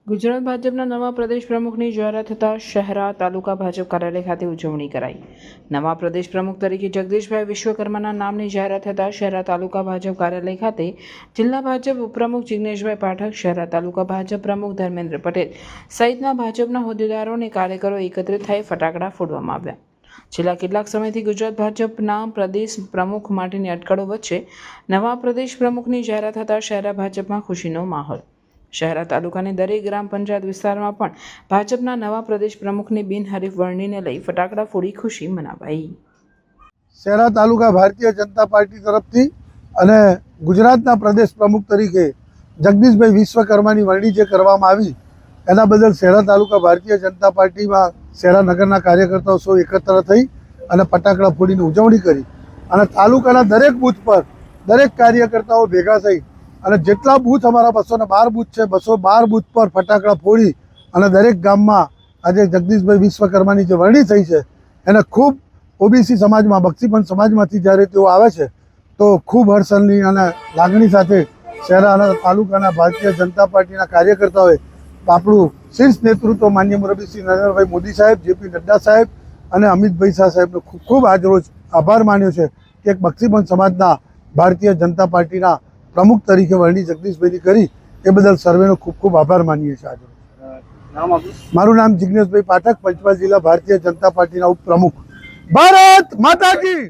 ગુજરાત ભાજપના નવા પ્રદેશ પ્રમુખની જાહેરાત થતાં શહેરા તાલુકા ભાજપ કાર્યાલય ખાતે ઉજવણી કરાઈ। નવા પ્રદેશ પ્રમુખ તરીકે જગદીશભાઈ વિશ્વકર્માના નામની જાહેરાત થતાં શહેરા તાલુકા ભાજપ કાર્યાલય ખાતે જિલ્લા ભાજપ ઉપપ્રમુખ જિગ્નેશભાઈ પાઠક, શહેરા તાલુકા ભાજપ પ્રમુખ ધર્મેન્દ્ર પટેલ સહિતના ભાજપના હોદ્દેદારો અને કાર્યકરો એકત્રિત થઈ ફટાકડા ફોડવામાં આવ્યા। છેલ્લા કેટલાક સમયથી ગુજરાત ભાજપના પ્રદેશ પ્રમુખ માટેની અટકળો વચ્ચે નવા પ્રદેશ પ્રમુખની જાહેરાત થતાં શહેરા ભાજપમાં ખુશીનો માહોલ। શહેરા તાલુકાની દરેક ગ્રામ પંચાયત વિસ્તારમાં પણ ભાજપના નવા પ્રદેશ પ્રમુખની બિનહરીફ વરણીને લઈ ફટાકડા ફોડી ખુશી મનાવાઈ। શહેરા તાલુકા ભારતીય જનતા પાર્ટી તરફથી અને ગુજરાતના પ્રદેશ પ્રમુખ તરીકે જગદીશભાઈ વિશ્વકર્માની વરણી જે કરવામાં આવી એના બદલ શહેરા તાલુકા ભારતીય જનતા પાર્ટીમાં શહેરા નગરના કાર્યકર્તાઓ સૌ એકત્ર થઈ અને ફટાકડા ફોડીને ઉજવણી કરી અને તાલુકાના દરેક બૂથ પર દરેક કાર્યકર્તાઓ ભેગા થઈ અને જેટલા બૂથ અમારા 212 બૂથ છે 212 બૂથ પર ફટાકડા ફોડી અને દરેક ગામમાં આજે જગદીશભાઈ વિશ્વકર્માની જે વરણી થઈ છે એને ખૂબ ઓબીસી સમાજમાં બક્ષીપંચ સમાજમાંથી જ્યારે તેઓ આવે છે તો ખૂબ હર્ષની અને લાગણી સાથે શહેરા અને તાલુકાના ભારતીય જનતા પાર્ટીના કાર્યકર્તાઓએ આપણું શીર્ષ નેતૃત્વ માનનીય મુરબ્બી શ્રી નરેન્દ્રભાઈ મોદી સાહેબ, જેપી નડ્ડા સાહેબ અને અમિતભાઈ શાહ સાહેબનો ખૂબ ખૂબ આજરોજ આભાર માન્યો છે કે એક બક્ષીપંચ સમાજના ભારતીય જનતા પાર્ટીના પ્રમુખ તરીકે વરણી જગદીશભાઈની કરી એ બદલ સર્વેનો ખૂબ ખૂબ આભાર માનીએ છીએ। આજે મારું નામ જિગ્નેશભાઈ પાઠક, પંચમહાલ જિલ્લા ભારતીય જનતા પાર્ટીના ઉપપ્રમુખ। ભારત માતા કી।